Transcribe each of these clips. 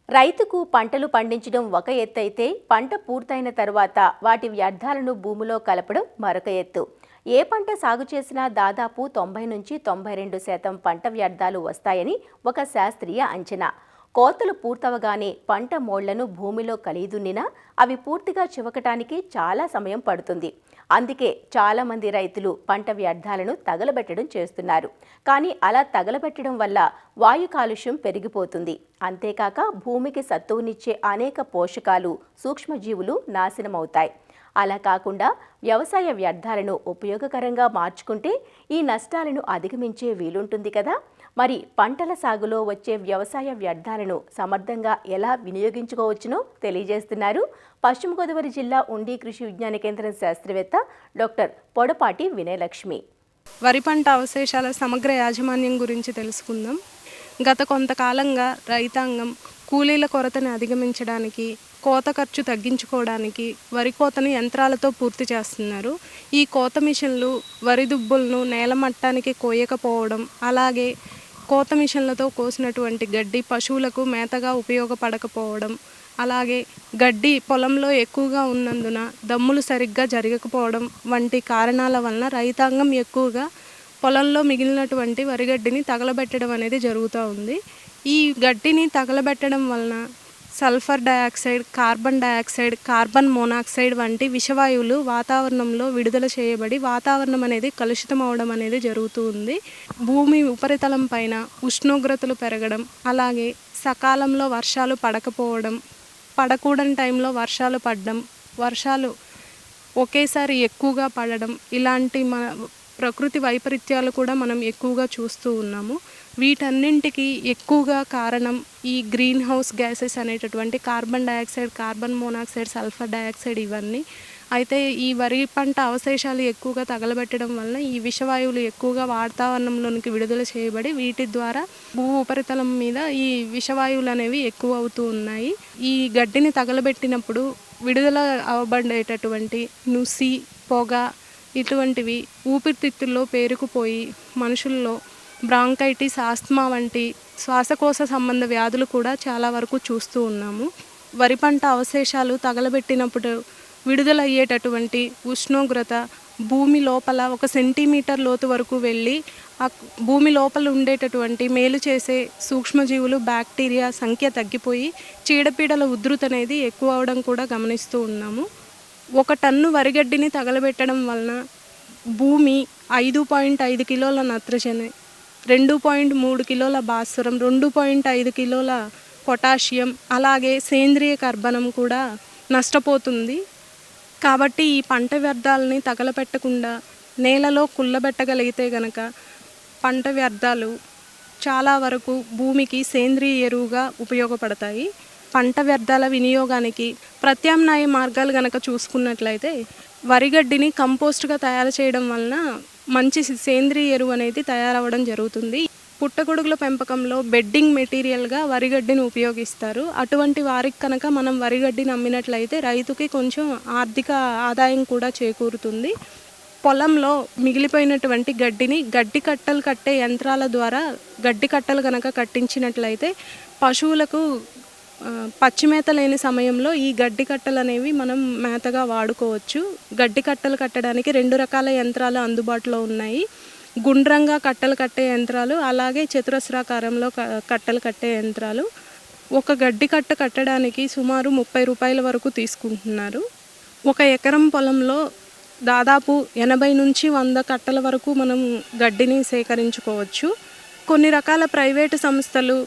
రైతుకు పంటలు పండించడం ఒక ఎత్తైతే పంట పూర్తయిన తర్వాత వాటి వ్యర్థాలను భూమిలో కలపడం మరొక ఎత్తు. ఏ పంట సాగు చేసినా దాదాపు 90-92% పంట వ్యర్థాలు వస్తాయని ఒక శాస్త్రీయ అంచనా. కోతలు పూర్తవగానే పంట మోళ్లను భూమిలో కలియదున్నినా అవి పూర్తిగా చివకటానికి చాలా సమయం పడుతుంది. అందుకే చాలామంది రైతులు పంట వ్యర్థాలను తగలబెట్టడం చేస్తున్నారు. కానీ అలా తగలబెట్టడం వల్ల వాయు కాలుష్యం పెరిగిపోతుంది. అంతేకాక భూమికి సత్తువునిచ్చే అనేక పోషకాలు, సూక్ష్మజీవులు నాశనమవుతాయి. అలా కాకుండా వ్యవసాయ వ్యర్థాలను ఉపయోగకరంగా మార్చుకుంటే ఈ నష్టాలను అధిగమించే వీలుంటుంది కదా. మరి పంటల సాగులో వచ్చే వ్యవసాయ వ్యర్థాలను సమర్థంగా ఎలా వినియోగించుకోవచ్చునో తెలియజేస్తున్నారు పశ్చిమ గోదావరి జిల్లా ఉండి కృషి విజ్ఞాన కేంద్రం శాస్త్రవేత్త డాక్టర్ పొడపాటి వినయలక్ష్మి. వరి పంట అవశేషాల సమగ్ర యాజమాన్యం గురించి తెలుసుకుందాం. గత కొంతకాలంగా రైతాంగం కూలీల కొరతను అధిగమించడానికి, కోత ఖర్చు తగ్గించుకోవడానికి వరి కోతను యంత్రాలతో పూర్తి చేస్తున్నారు. ఈ కోత మిషన్లు వరి దుబ్బులను నేల మట్టానికి కోయకపోవడం, అలాగే కోత మిషన్లతో కోసినటువంటి గడ్డి పశువులకు మేతగా ఉపయోగపడకపోవడం, అలాగే గడ్డి పొలంలో ఎక్కువగా ఉన్నందున దమ్ములు సరిగ్గా జరగకపోవడం వంటి కారణాల వలన రైతాంగం ఎక్కువగా పొలంలో మిగిలినటువంటి వరిగడ్డిని తగలబెట్టడం అనేది జరుగుతూ ఉంది. ఈ గడ్డిని తగలబెట్టడం వలన sulphur dioxide, carbon dioxide, carbon monoxide వంటి విషవాయువులు వాతావరణంలో విడుదల చేయబడి వాతావరణం అనేది కలుషితం అవడం అనేది జరుగుతూ ఉంది. భూమి ఉపరితలం పైన ఉష్ణోగ్రతలు పెరగడం, అలాగే సకాలంలో వర్షాలు పడకపోవడం, పడకూడని టైంలో వర్షాలు పడడం, వర్షాలు ఒకేసారి ఎక్కువగా పడడం, ఇలాంటి ప్రకృతి వైపరీత్యాలు కూడా మనం ఎక్కువగా చూస్తూ ఉన్నాము. వీటన్నింటికి ఎక్కువగా కారణం ఈ గ్రీన్ హౌస్ గ్యాసెస్ అనేటటువంటి carbon dioxide, carbon monoxide, sulphur dioxide ఇవన్నీ. అయితే ఈ వరి పంట అవశేషాలు ఎక్కువగా తగలబెట్టడం వలన ఈ విషవాయువులు ఎక్కువగా వాతావరణంలోనికి విడుదల చేయబడి వీటి ద్వారా భూ ఉపరితలం మీద ఈ విషవాయువులు అనేవి ఎక్కువ అవుతూ ఉన్నాయి. ఈ గడ్డిని తగలబెట్టినప్పుడు విడుదల అవబడేటటువంటి నుసి, పొగ ఇటువంటివి ఊపిరితిత్తుల్లో పేరుకుపోయి మనుషుల్లో బ్రాంకైటిస్, ఆస్తమా వంటి శ్వాసకోశ సంబంధ వ్యాధులు కూడా చాలా వరకు చూస్తూ ఉన్నాము. వరి పంట అవశేషాలు తగలబెట్టినప్పుడు విడుదలయ్యేటటువంటి ఉష్ణోగ్రత భూమి లోపల 1 సెంటీమీటర్ లోతు వరకు వెళ్ళి భూమి లోపల ఉండేటటువంటి మేలు చేసే సూక్ష్మజీవులు, బ్యాక్టీరియా సంఖ్య తగ్గిపోయి చీడపీడల ఉధృతి అనేది ఎక్కువ అవడం కూడా గమనిస్తూ ఉన్నాము. 1 టన్ను వరిగడ్డిని తగలబెట్టడం వలన భూమి 5.5 కిలోల నత్రజని, 2.3 కిలోల భాస్వరం, 2.5 కిలోల పొటాషియం, అలాగే సేంద్రియ కర్బనం కూడా నష్టపోతుంది. కాబట్టి ఈ పంట వ్యర్థాలని తగలపెట్టకుండా నేలలో కుళ్ళబెట్టగలిగితే గనక పంట వ్యర్థాలు చాలా వరకు భూమికి సేంద్రియ ఎరువుగా ఉపయోగపడతాయి. పంట వ్యర్థాల వినియోగానికి ప్రత్యామ్నాయ మార్గాలు గనక చూసుకున్నట్లయితే వరిగడ్డిని కంపోస్ట్గా తయారు చేయడం వలన మంచి సేంద్రియ ఎరువు అనేది తయారవ్వడం జరుగుతుంది. పుట్టగొడుగుల పెంపకంలో బెడ్డింగ్ మెటీరియల్గా వరిగడ్డిని ఉపయోగిస్తారు. అటువంటి వారికి కనుక మనం వరిగడ్డిని అమ్మినట్లయితే రైతుకి కొంచెం ఆర్థిక ఆదాయం కూడా చేకూరుతుంది. పొలంలో మిగిలిపోయినటువంటి గడ్డిని గడ్డి కట్టలు కట్టే యంత్రాల ద్వారా గడ్డి కట్టలు కనుక కట్టించినట్లయితే పశువులకు పచ్చి మేత లేని సమయంలో ఈ గడ్డి కట్టలు అనేవి మనం మేతగా వాడుకోవచ్చు. గడ్డి కట్టలు కట్టడానికి 2 రకాల యంత్రాలు అందుబాటులో ఉన్నాయి. గుండ్రంగా కట్టలు కట్టే యంత్రాలు, అలాగే చతురస్రాకారంలో కట్టలు కట్టే యంత్రాలు. ఒక గడ్డి కట్ట కట్టడానికి సుమారు 30 రూపాయల వరకు తీసుకుంటున్నారు. 1 ఎకరం పొలంలో దాదాపు 80-100 కట్టల వరకు మనం గడ్డిని సేకరించుకోవచ్చు. కొన్ని రకాల ప్రైవేటు సంస్థలు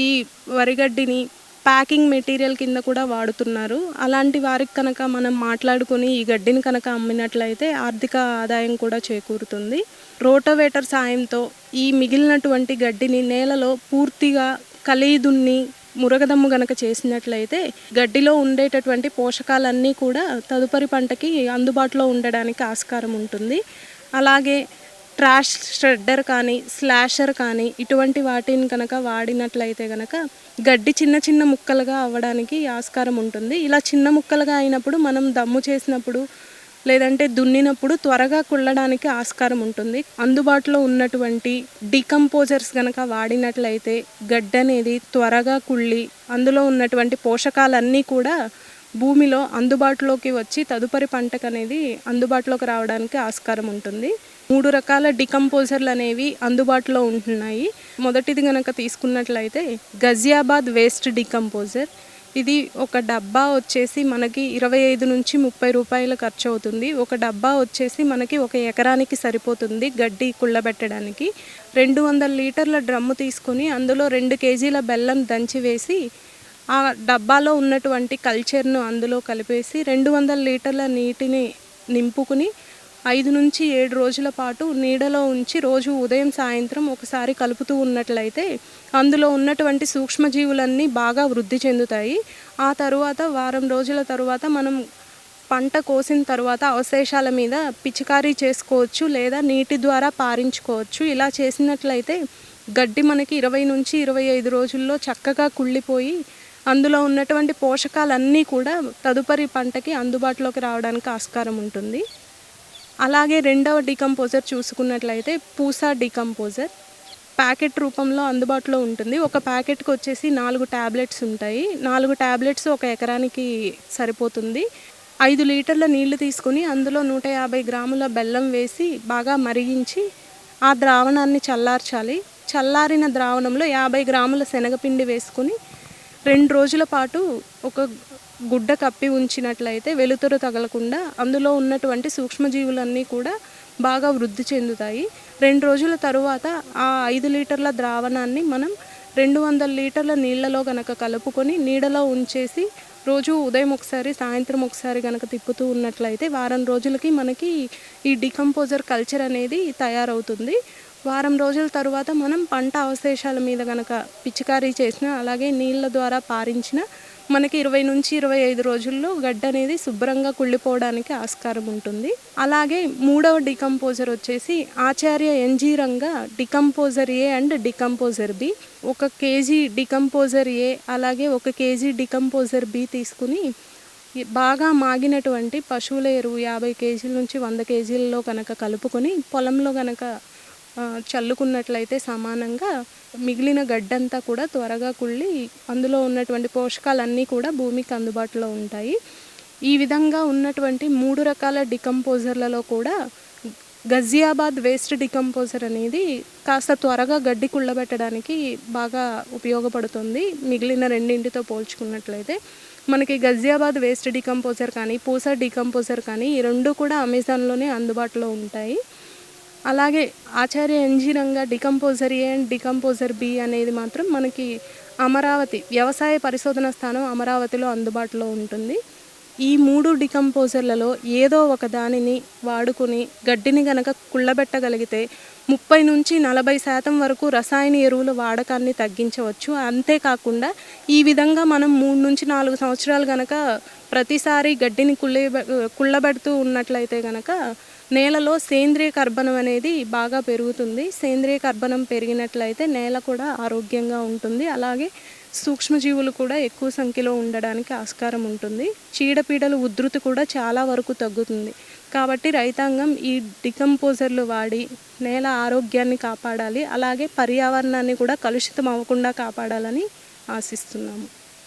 ఈ వరిగడ్డిని ప్యాకింగ్ మెటీరియల్ కింద కూడా వాడుతున్నారు. అలాంటి వారికి కనుక మనం మాట్లాడుకొని ఈ గడ్డిని కనుక అమ్మినట్లయితే ఆర్థిక ఆదాయం కూడా చేకూరుతుంది. రోటోవేటర్ సాయంతో ఈ మిగిలినటువంటి గడ్డిని నేలలో పూర్తిగా కలిదున్ని మురగదమ్ము గనక చేసినట్లయితే గడ్డిలో ఉండేటటువంటి పోషకాలన్నీ కూడా తదుపరి పంటకి అందుబాటులో ఉండడానికి ఆస్కారం ఉంటుంది. అలాగే ట్రాష్ షెడ్డర్ కానీ, స్లాషర్ కానీ ఇటువంటి వాటిని కనుక వాడినట్లయితే కనుక గడ్డి చిన్న చిన్న ముక్కలుగా అవ్వడానికి ఆస్కారం ఉంటుంది. ఇలా చిన్న ముక్కలుగా అయినప్పుడు మనం దమ్ము చేసినప్పుడు లేదంటే దున్నినప్పుడు త్వరగా కుళ్ళడానికి ఆస్కారం ఉంటుంది. అందుబాటులో ఉన్నటువంటి డీకంపోజర్స్ గనక వాడినట్లయితే గడ్డి అనేది త్వరగా కుళ్ళి అందులో ఉన్నటువంటి పోషకాలన్నీ కూడా భూమిలో అందుబాటులోకి వచ్చి తదుపరి పంటకనేది అందుబాటులోకి రావడానికి ఆస్కారం ఉంటుంది. 3 రకాల డీకంపోజర్లు అనేవి అందుబాటులో ఉంటున్నాయి. మొదటిది గనక తీసుకున్నట్లయితే గజియాబాద్ వేస్ట్ డీకంపోజర్. ఇది ఒక డబ్బా వచ్చేసి మనకి 25 నుంచి 30 రూపాయలు ఖర్చు అవుతుంది. ఒక డబ్బా వచ్చేసి మనకి 1 ఎకరానికి సరిపోతుంది గడ్డి కుళ్ళబెట్టడానికి. 200 లీటర్ల డ్రమ్ము తీసుకొని అందులో 2 కేజీల బెల్లం దంచి వేసి ఆ డబ్బాలో ఉన్నటువంటి కల్చర్ను అందులో కలిపేసి 200 లీటర్ల నీటిని నింపుకుని 5 నుంచి 7 రోజుల పాటు నీడలో ఉంచి రోజు ఉదయం సాయంత్రం ఒకసారి కలుపుతూ ఉన్నట్లయితే అందులో ఉన్నటువంటి సూక్ష్మజీవులన్నీ బాగా వృద్ధి చెందుతాయి. ఆ తరువాత వారం రోజుల తరువాత మనం పంట కోసిన తర్వాత అవశేషాల మీద పిచికారీ చేసుకోవచ్చు లేదా నీటి ద్వారా పారించుకోవచ్చు. ఇలా చేసినట్లయితే గడ్డి మనకి 20 నుంచి 25 రోజుల్లో చక్కగా కుళ్ళిపోయి అందులో ఉన్నటువంటి పోషకాలన్నీ కూడా తదుపరి పంటకి అందుబాటులోకి రావడానికి ఆస్కారం ఉంటుంది. అలాగే రెండవ డీకంపోజర్ చూసుకున్నట్లయితే పూసా డీకంపోజర్. ప్యాకెట్ రూపంలో అందుబాటులో ఉంటుంది. ఒక ప్యాకెట్కి వచ్చేసి 4 ట్యాబ్లెట్స్ ఉంటాయి. 4 ట్యాబ్లెట్స్ 1 ఎకరానికి సరిపోతుంది. 5 లీటర్ల నీళ్లు తీసుకుని అందులో 150 గ్రాముల బెల్లం వేసి బాగా మరిగించి ఆ ద్రావణాన్ని చల్లార్చాలి. చల్లారిన ద్రావణంలో 50 గ్రాముల శనగపిండి వేసుకుని 2 రోజుల పాటు ఒక గుడ్డ కప్పి ఉంచినట్లయితే వెలుతురు తగలకుండా అందులో ఉన్నటువంటి సూక్ష్మజీవులన్నీ కూడా బాగా వృద్ధి చెందుతాయి. 2 రోజుల తరువాత ఆ 5 లీటర్ల ద్రావణాన్ని మనం 200 లీటర్ల నీళ్లలో గనక కలుపుకొని నీడలో ఉంచేసి రోజు ఉదయం ఒకసారి సాయంత్రం ఒకసారి గనక తిప్పుతూ ఉన్నట్లయితే వారం రోజులకి మనకి ఈ డీకంపోజర్ కల్చర్ అనేది తయారవుతుంది. వారం రోజుల తరువాత మనం పంట అవశేషాల మీద గనక పిచికారీ చేసిన అలాగే నీళ్ళ ద్వారా పారించిన మనకి 20 నుంచి 25 రోజుల్లో గడ్డి అనేది శుభ్రంగా కుళ్ళిపోవడానికి ఆస్కారం ఉంటుంది. అలాగే మూడవ డీకంపోజర్ వచ్చేసి Acharya NG Ranga decomposer A and decomposer B. 1 KG decomposer A అలాగే 1 కేజీ డీకంపోజర్ బి తీసుకుని బాగా మాగినటువంటి పశువుల ఎరువు 50 కేజీల నుంచి 100 కేజీలలో కనుక కలుపుకొని పొలంలో కనుక చల్లుకున్నట్లయితే సమానంగా మిగిలిన గడ్డంతా కూడా త్వరగా కుళ్ళి అందులో ఉన్నటువంటి పోషకాలన్నీ కూడా భూమికి అందుబాటులో ఉంటాయి. ఈ విధంగా ఉన్నటువంటి 3 రకాల డీకంపోజర్లలో కూడా గజియాబాద్ వేస్ట్ డీకంపోజర్ అనేది కాస్త త్వరగా గడ్డి కుళ్ళబెట్టడానికి బాగా ఉపయోగపడుతుంది. మిగిలిన రెండింటితో పోల్చుకున్నట్లయితే మనకి గజియాబాద్ వేస్ట్ డీకంపోజర్ కానీ పూసా డీకంపోజర్ కానీ ఈ 2 కూడా అమెజాన్లోనే అందుబాటులో ఉంటాయి. అలాగే Acharya NG Ranga decomposer A and decomposer B అనేది మాత్రం మనకి అమరావతి వ్యవసాయ పరిశోధన స్థానం అమరావతిలో అందుబాటులో ఉంటుంది. ఈ 3 డీకంపోజర్లలో ఏదో ఒక దానిని వాడుకొని గడ్డిని గనక కుళ్ళబెట్టగలిగితే 30 నుంచి 40% వరకు రసాయన ఎరువుల వాడకాన్ని తగ్గించవచ్చు. అంతేకాకుండా ఈ విధంగా మనం 3 నుంచి 4 సంవత్సరాలు గనక ప్రతిసారి గడ్డిని కుళ్ళబెడుతూ ఉన్నట్లయితే గనక నేలలో సేంద్రియ కర్బనం అనేది బాగా పెరుగుతుంది. సేంద్రియ కర్బనం పెరిగినట్లయితే నేల కూడా ఆరోగ్యంగా ఉంటుంది. అలాగే సూక్ష్మజీవులు కూడా ఎక్కువ సంఖ్యలో ఉండడానికి ఆస్కారం ఉంటుంది. చీడపీడల ఉధృతి కూడా చాలా వరకు తగ్గుతుంది. కాబట్టి రైతాంగం ఈ డీకంపోజర్లు వాడి నేల ఆరోగ్యాన్ని కాపాడాలి. అలాగే పర్యావరణాన్ని కూడా కలుషితం అవ్వకుండా కాపాడాలని ఆశిస్తున్నాము.